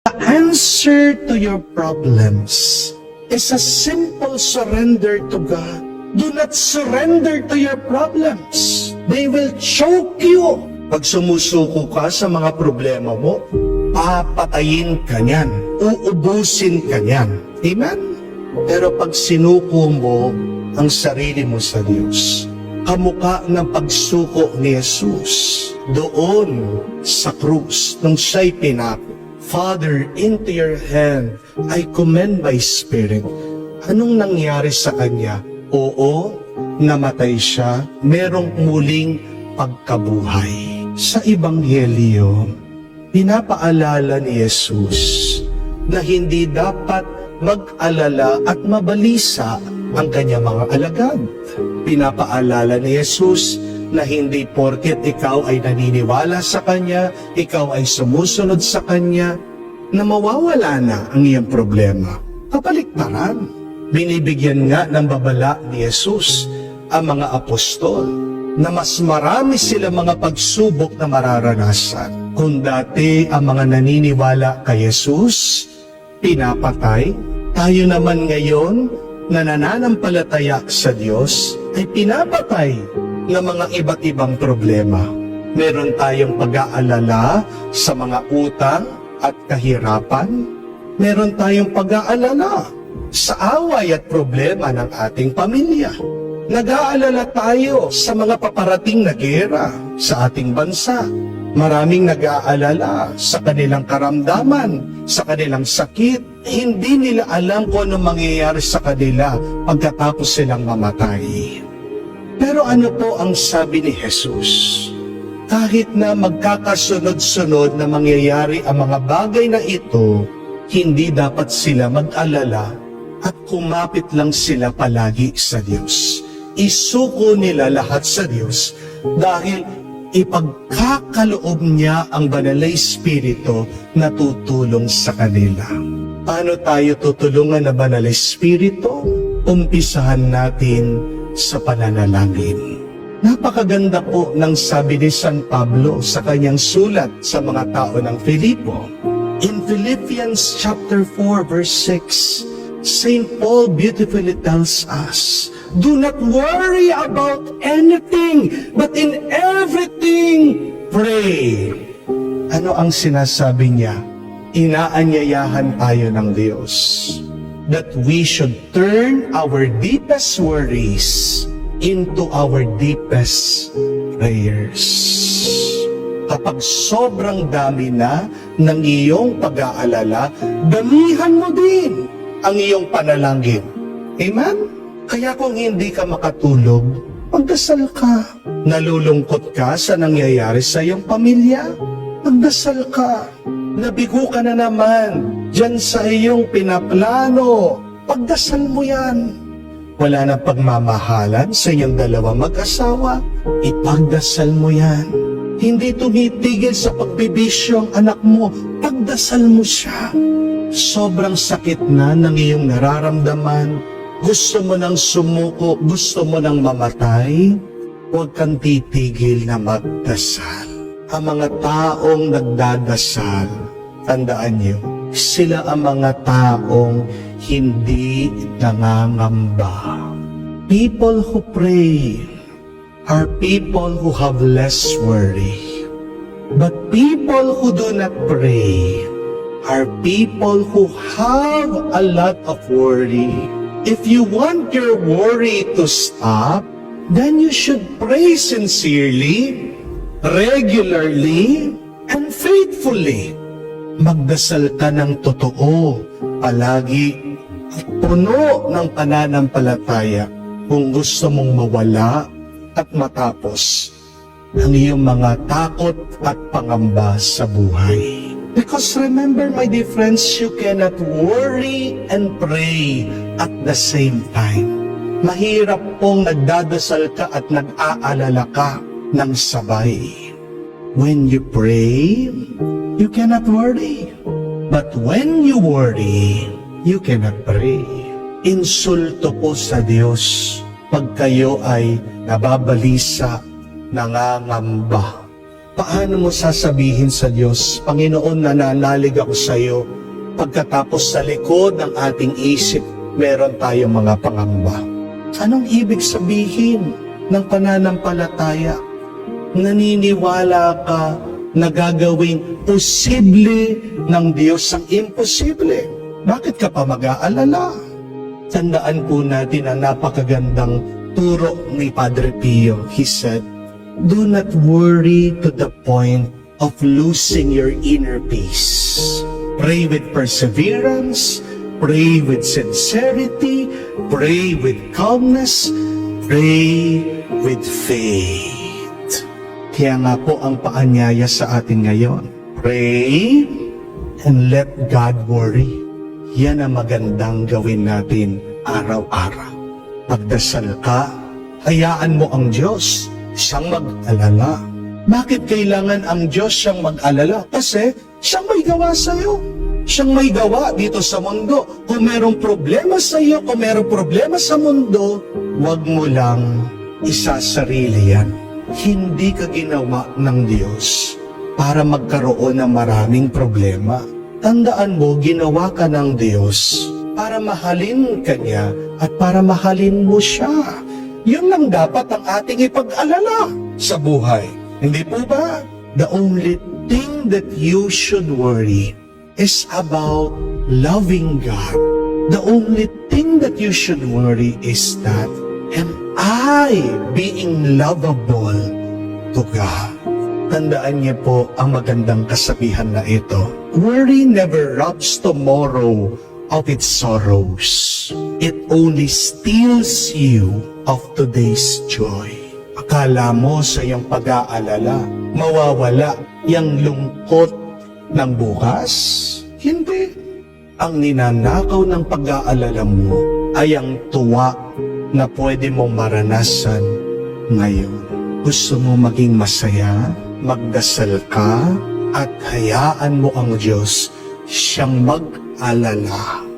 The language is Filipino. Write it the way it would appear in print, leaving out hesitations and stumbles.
The answer to your problems is a simple surrender to God. Do not surrender to your problems. They will choke you. Pag sumusuko ka sa mga problema mo, papatayin ka niyan, uubusin ka niyan. Amen? Pero pag sinuko mo ang sarili mo sa Diyos, kamukha ng pagsuko ni Jesus doon sa krus nung siya'y pinako. Father, into your hand, I commend my spirit. Anong nangyari sa kanya? Oo, namatay siya, merong muling pagkabuhay. Sa Ebanghelyo, pinapaalala ni Jesus na hindi dapat mag-alala at mabalisa ang kanyang mga alagad. Pinapaalala ni Jesus na hindi porket ikaw ay naniniwala sa Kanya, ikaw ay sumusunod sa Kanya, na mawawala na ang iyong problema. Kabaliktaran, binibigyan nga ng babala ni Jesus ang mga apostol na mas marami sila mga pagsubok na mararanasan. Kung dati ang mga naniniwala kay Jesus, pinapatay, tayo naman ngayon na nananampalataya sa Diyos ay pinapatay ng mga iba't ibang problema. Meron tayong pag-aalala sa mga utang at kahirapan. Meron tayong pag-aalala sa away at problema ng ating pamilya. Nag-aalala tayo sa mga paparating na giyera sa ating bansa. Maraming nag-aalala sa kanilang karamdaman, sa kanilang sakit. Hindi nila alam kung ano mangyayari sa kanila pagkatapos silang mamatay. Pero ano po ang sabi ni Jesus? Kahit na magkakasunod-sunod na mangyayari ang mga bagay na ito, hindi dapat sila mag-alala at kumapit lang sila palagi sa Diyos. Isuko nila lahat sa Diyos dahil ipagkakaloob niya ang Banal na Espiritu na tutulong sa kanila. Paano tayo tutulungan ng Banal na Espiritu? Umpisahan natin sa pananalangin. Napakaganda po ng sabi ni San Pablo sa kanyang sulat sa mga tao ng Filipo. In Philippians chapter 4 verse 6, St. Paul beautifully tells us, do not worry about anything, but in everything, pray. Ano ang sinasabi niya? Inaanyayahan tayo ng Diyos that we should turn our deepest worries into our deepest prayers. Kapag sobrang dami na ng iyong pag-aalala, damihan mo din ang iyong panalangin. Amen? Kaya kung hindi ka makatulog, magdasal ka. Nalulungkot ka sa nangyayari sa iyong pamilya, magdasal ka. Nabigo ka na naman diyan sa iyong pinaplano, pagdasal mo yan. Wala na pagmamahalan sa iyong dalawang mag-asawa, ipagdasal mo yan. Hindi tumitigil sa pagbibisyo ang anak mo, pagdasal mo siya. Sobrang sakit na ng iyong nararamdaman, gusto mo nang sumuko, gusto mo nang mamatay, huwag kang titigil na magdasal. Ang mga taong nagdadasal, tandaan niyo, sila ang mga taong hindi nangangamba. People who pray are people who have less worry. But people who do not pray are people who have a lot of worry. If you want your worry to stop, then you should pray sincerely, regularly, and faithfully. Magdasal ka ng totoo, palagi, at puno ng pananampalataya kung gusto mong mawala at matapos ang iyong mga takot at pangamba sa buhay. Because remember, my dear friends, you cannot worry and pray at the same time. Mahirap pong nagdadasal ka at nag-aalala ka ng sabay. When you pray, you cannot worry. But when you worry, you cannot pray. Insulto po sa Diyos pag kayo ay nababalisa, nangangamba. Paano mo sasabihin sa Diyos, Panginoon, nananalig ako sa iyo, pagkatapos sa likod ng ating isip, meron tayong mga pangamba? Anong ibig sabihin ng pananampalataya? Naniniwala ka na gagawing posible ng Diyos ang imposible. Bakit ka pa mag-aalala? Tandaan po natin ang napakagandang turo ni Padre Pio. He said, do not worry to the point of losing your inner peace. Pray with perseverance, pray with sincerity, pray with calmness, pray with faith. Kaya nga po ang paanyaya sa atin ngayon, pray and let God worry. Yan ang magandang gawin natin araw-araw. Pagdasal ka, hayaan mo ang Diyos siyang mag-alala. Bakit kailangan ang Diyos siyang mag-alala? Kasi siyang may gawa sa iyo. Siyang may gawa dito sa mundo. Kung merong problema sa iyo, kung merong problema sa mundo, huwag mo lang isasarili yan. Hindi ka ginawa ng Diyos para magkaroon ng maraming problema. Tandaan mo, ginawa ka ng Diyos para mahalin ka niya at para mahalin mo siya. Yun lang dapat ang ating ipag-alala sa buhay. Hindi po ba? The only thing that you should worry is about loving God. The only thing that you should worry is that, am I being lovable to God? Tandaan niyo po ang magandang kasabihan na ito. Worry never robs tomorrow of its sorrows. It only steals you of today's joy. Akala mo sa iyong pag-aalala, mawawala yung lungkot ng bukas? Hindi. Ang ninanakaw ng pag-aalala mo ay ang tuwa na pwede mong maranasan ngayon. Gusto mo maging masaya? Magdasal ka at hayaan mo ang Diyos siyang mag-alala.